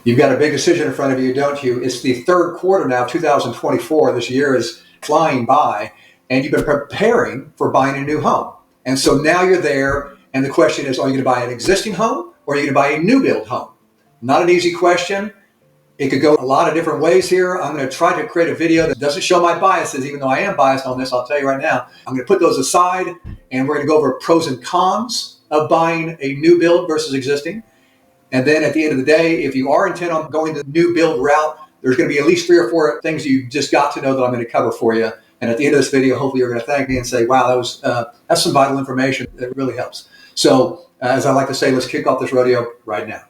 You've got a big decision in front of you, don't you? It's the third quarter now, 2024. This year is flying by, and you've been preparing for buying a new home. And so now you're there, and the question is, are you going to buy an existing home or are you going to buy a new build home? Not an easy question. It could go a lot of different ways here. I'm going to try to create a video that doesn't show my biases, even though I am biased on this, I'll tell you right now. I'm going to put those aside, and we're going to go over pros and cons of buying a new build versus existing. And then at the end of the day, if you are intent on going the new build route, there's going to be at least 3 or 4 things you just got to know that I'm going to cover for you. And at the end of this video, hopefully you're going to thank me and say, wow, that's some vital information. It really helps. So as I like to say, let's kick off this rodeo right now.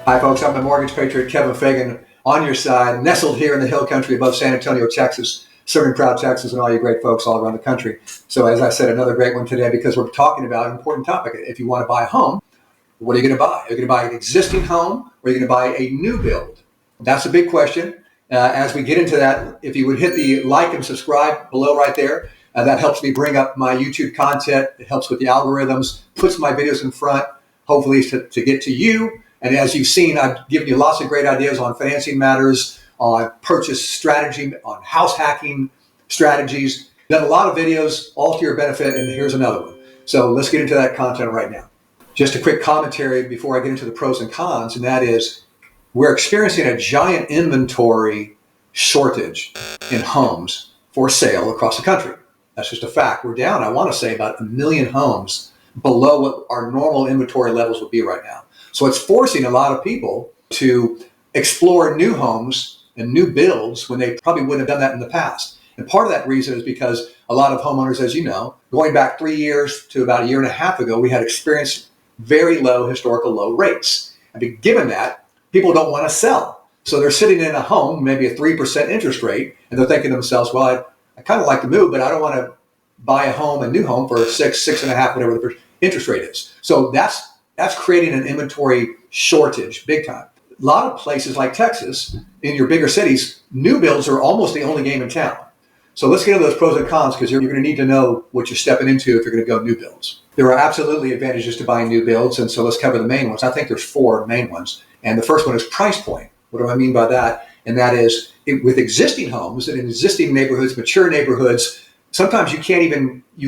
Hi folks, I'm the mortgage patriot Kevin Fagan on your side, nestled here in the hill country above San Antonio, Texas, serving proud Texas and all you great folks all around the country. So as I said, another great one today because we're talking about an important topic. If you want to buy a home, what are you going to buy? Are you going to buy an existing home or are you going to buy a new build? That's a big question. As we get into that, if you would hit the like and subscribe below right there, that helps me bring up my YouTube content. It helps with the algorithms, puts my videos in front, hopefully to get to you. And as you've seen, I've given you lots of great ideas on financing matters, on purchase strategy, on house hacking strategies. Done a lot of videos all to your benefit, and here's another one. So let's get into that content right now. Just a quick commentary before I get into the pros and cons, and that is we're experiencing a giant inventory shortage in homes for sale across the country. That's just a fact. We're down, I want to say, about 1 million homes below what our normal inventory levels would be right now. So it's forcing a lot of people to explore new homes and new builds when they probably wouldn't have done that in the past. And part of that reason is because a lot of homeowners, as you know, going back 3 years to about 1.5 years ago, we had experienced very low, historical low rates. And given that, people don't want to sell. So they're sitting in a home, maybe a 3% interest rate, and they're thinking to themselves, well, I kind of like to move, but I don't want to buy a new home for 6.5%, whatever the interest rate is. So that's creating an inventory shortage big time. A lot of places like Texas, in your bigger cities, new builds are almost the only game in town. So let's get into those pros and cons because you're going to need to know what you're stepping into if you're going to go new builds. There are absolutely advantages to buying new builds, and so let's cover the main ones. I think there's 4 main ones. And the first one is price point. What do I mean by that? And that is with existing homes and in existing neighborhoods, mature neighborhoods, sometimes you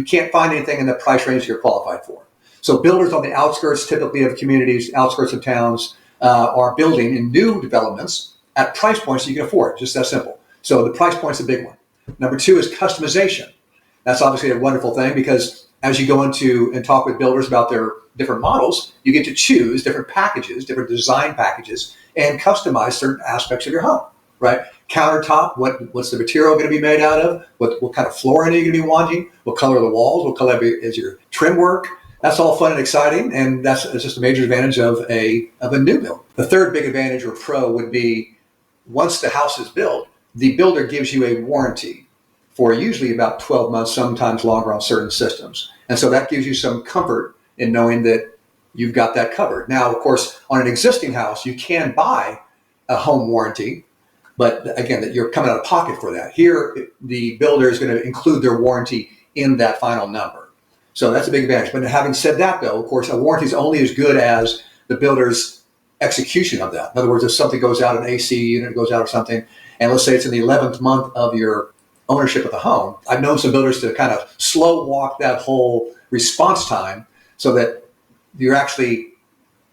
can't find anything in the price range you're qualified for. So builders on the outskirts, typically of communities, outskirts of towns, are building in new developments at price points you can afford. Just that simple. So the price point's a big one. Number 2 is customization. That's obviously a wonderful thing because as you go into and talk with builders about their different models, you get to choose different packages, different design packages, and customize certain aspects of your home, right? Countertop, what's the material going to be made out of? What kind of flooring are you going to be wanting? What color are the walls? What color is your trim work? That's all fun and exciting, and that's just a major advantage of a new build. The third big advantage or pro would be once the house is built, the builder gives you a warranty for usually about 12 months, sometimes longer on certain systems. And so that gives you some comfort in knowing that you've got that covered. Now, of course, on an existing house, you can buy a home warranty, but again, that you're coming out of pocket for that. Here, the builder is going to include their warranty in that final number. So that's a big advantage. But having said that, though, of course, a warranty is only as good as the builder's execution of that. In other words, if something goes out, an AC unit goes out or something, and let's say it's in the 11th month of your ownership of the home, I've known some builders to kind of slow walk that whole response time so that you're actually,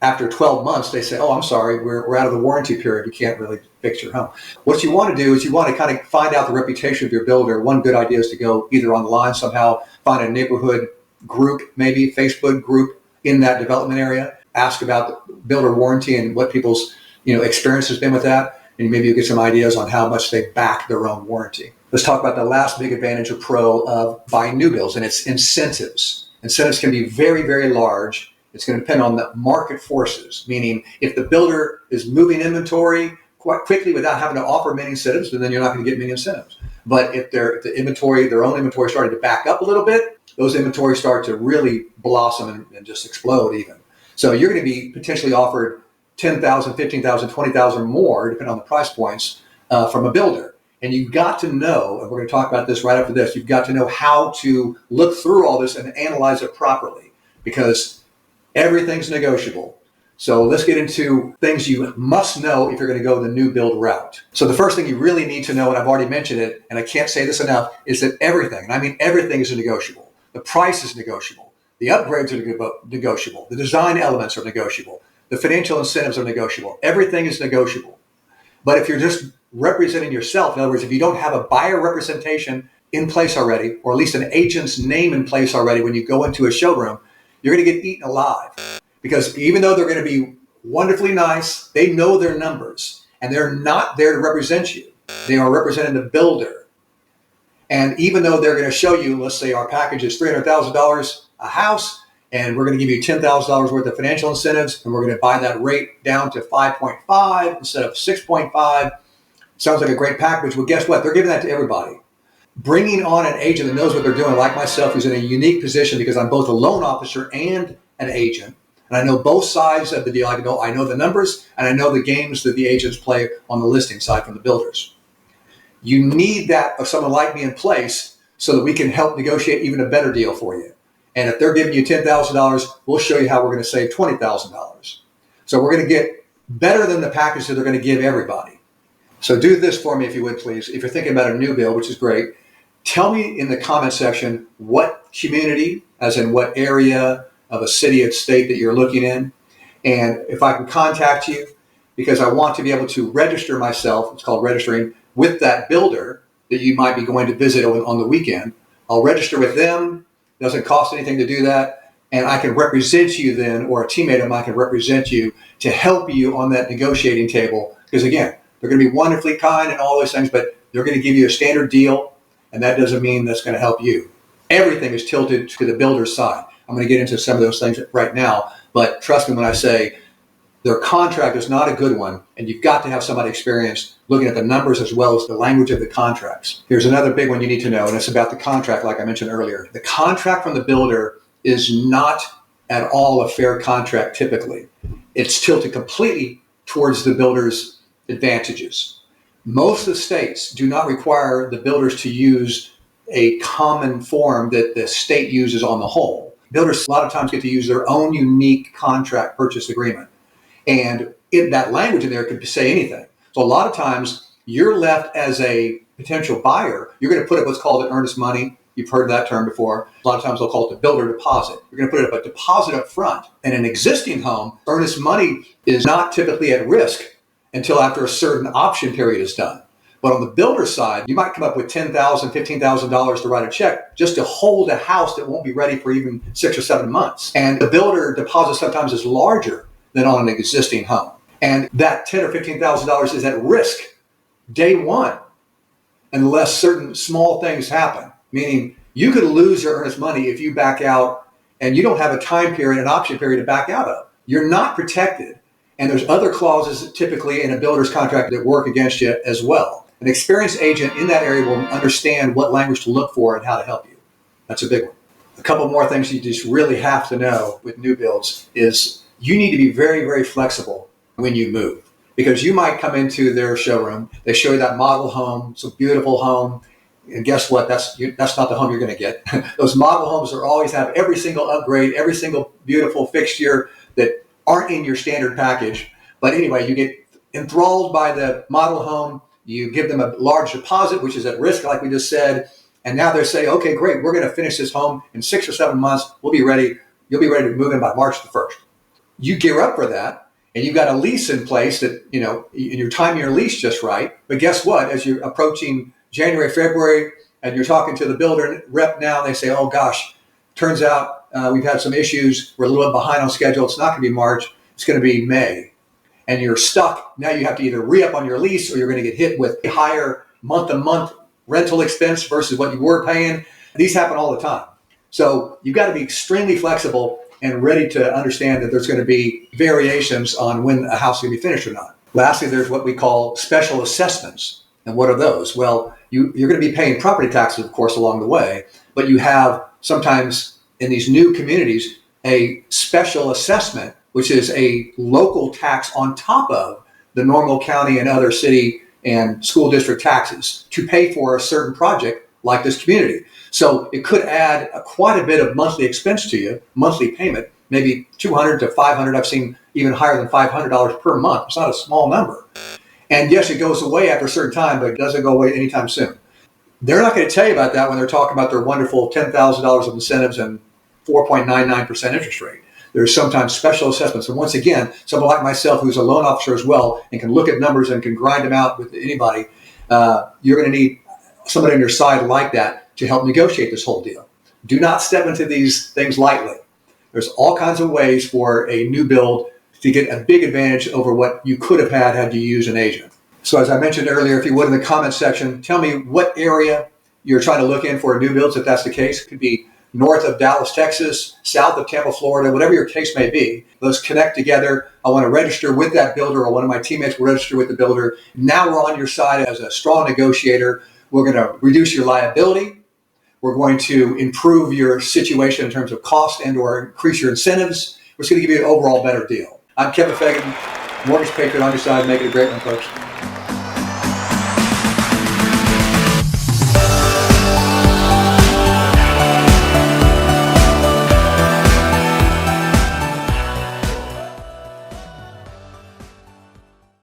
after 12 months, they say, oh, I'm sorry, we're out of the warranty period. You can't really fix your home. What you want to do is you want to kind of find out the reputation of your builder. One good idea is to go either online somehow, find a neighborhood group, maybe Facebook group in that development area, ask about the builder warranty and what people's experience has been with that, and maybe you get some ideas on how much they back their own warranty. Let's talk about the last big advantage or pro of buying new builds, and it's incentives. Incentives can be very, very large. It's going to depend on the market forces, meaning if the builder is moving inventory quite quickly without having to offer many incentives, then you're not going to get many incentives. But if their own inventory started to back up a little bit, those inventories start to really blossom and just explode even. So you're going to be potentially offered $10,000, $15,000, $20,000 more, depending on the price points, from a builder. And you've got to know, and we're going to talk about this right after this, you've got to know how to look through all this and analyze it properly, because everything's negotiable. So let's get into things you must know if you're going to go the new build route. So the first thing you really need to know, and I've already mentioned it, and I can't say this enough, is that everything, and I mean everything, is negotiable. The price is negotiable. The upgrades are negotiable. The design elements are negotiable. The financial incentives are negotiable. Everything is negotiable. But if you're just representing yourself, in other words, if you don't have a buyer representation in place already, or at least an agent's name in place already when you go into a showroom, you're going to get eaten alive. Because even though they're going to be wonderfully nice, they know their numbers, and they're not there to represent you. They are representing the builder. And even though they're going to show you, let's say our package is $300,000 a house, and we're going to give you $10,000 worth of financial incentives, and we're going to buy that rate down to 5.5 instead of 6.5. Sounds like a great package. Well, guess what? They're giving that to everybody. Bringing on an agent that knows what they're doing, like myself, who's in a unique position because I'm both a loan officer and an agent, and I know both sides of the deal. I know the numbers, and I know the games that the agents play on the listing side from the builders. You need that of someone like me in place so that we can help negotiate even a better deal for you. And if they're giving you $10,000, we'll show you how we're going to save $20,000. So we're going to get better than the package that they're going to give everybody. So do this for me, if you would, please. If you're thinking about a new build, which is great, tell me in the comment section what community, as in what area of a city or state that you're looking in. And if I can contact you, because I want to be able to register myself, it's called registering, with that builder that you might be going to visit on the weekend. I'll register with them. It doesn't cost anything to do that. And I can represent you then, or a teammate of mine can represent you to help you on that negotiating table. Because again, they're going to be wonderfully kind and all those things, but they're going to give you a standard deal. And that doesn't mean that's going to help you. Everything is tilted to the builder's side. I'm going to get into some of those things right now, but trust me when I say their contract is not a good one, and you've got to have somebody experienced looking at the numbers as well as the language of the contracts. Here's another big one you need to know, and it's about the contract, like I mentioned earlier. The contract from the builder is not at all a fair contract typically. It's tilted completely towards the builder's advantages. Most of the states do not require the builders to use a common form that the state uses on the whole. Builders a lot of times get to use their own unique contract purchase agreement. And in that language in there could say anything. So a lot of times you're left as a potential buyer, you're going to put up what's called an earnest money. You've heard that term before. A lot of times they'll call it the builder deposit. You're going to put up a deposit up front. In an existing home, earnest money is not typically at risk until after a certain option period is done. But on the builder side, you might come up with $10,000, $15,000 to write a check just to hold a house that won't be ready for even 6 or 7 months. And the builder deposit sometimes is larger than on an existing home. And that $10,000 or $15,000 is at risk day one unless certain small things happen. Meaning you could lose your earnest money if you back out and you don't have a time period, an option period to back out of. You're not protected. And there's other clauses typically in a builder's contract that work against you as well. An experienced agent in that area will understand what language to look for and how to help you. That's a big one. A couple more things you just really have to know with new builds is you need to be very, very flexible when you move. Because you might come into their showroom, they show you that model home, it's a beautiful home, and guess what? That's not the home you're going to get. Those model homes are always have every single upgrade, every single beautiful fixture that aren't in your standard package. But anyway, you get enthralled by the model home, you give them a large deposit, which is at risk, like we just said, and now they're saying, okay, great, we're going to finish this home in 6 or 7 months, we'll be ready, you'll be ready to move in by March the 1st. You gear up for that, and you've got a lease in place that, and you're timing your lease just right. But guess what? As you're approaching January, February, and you're talking to the builder rep now, they say, oh gosh, turns out we've had some issues. We're a little bit behind on schedule. It's not going to be March. It's going to be May. And you're stuck. Now you have to either re-up on your lease or you're going to get hit with a higher month-to-month rental expense versus what you were paying. These happen all the time. So you've got to be extremely flexible and ready to understand that there's going to be variations on when a house is going to be finished or not. Lastly, there's what we call special assessments. And what are those? Well, you're going to be paying property taxes, of course, along the way, but you have sometimes in these new communities a special assessment, which is a local tax on top of the normal county and other city and school district taxes to pay for a certain project like this community. So it could add quite a bit of monthly expense to you, monthly payment, maybe $200 to $500. I've seen even higher than $500 per month. It's not a small number. And yes, it goes away after a certain time, but it doesn't go away anytime soon. They're not going to tell you about that when they're talking about their wonderful $10,000 of incentives and 4.99% interest rate. There's sometimes special assessments. And once again, someone like myself who's a loan officer as well and can look at numbers and can grind them out with anybody, you're going to need somebody on your side like that to help negotiate this whole deal. Do not step into these things lightly. There's all kinds of ways for a new build to get a big advantage over what you could have had you used an agent. So as I mentioned earlier, if you would in the comment section, tell me what area you're trying to look in for new builds if that's the case. It could be north of Dallas, Texas, south of Tampa, Florida, whatever your case may be. Let's connect together. I want to register with that builder, or one of my teammates will register with the builder. Now we're on your side as a strong negotiator. We're going to reduce your liability. We're going to improve your situation in terms of cost and or increase your incentives. We're just going to give you an overall better deal. I'm Kevin Fagan, Mortgage Patriot on your side. Make it a great one, folks.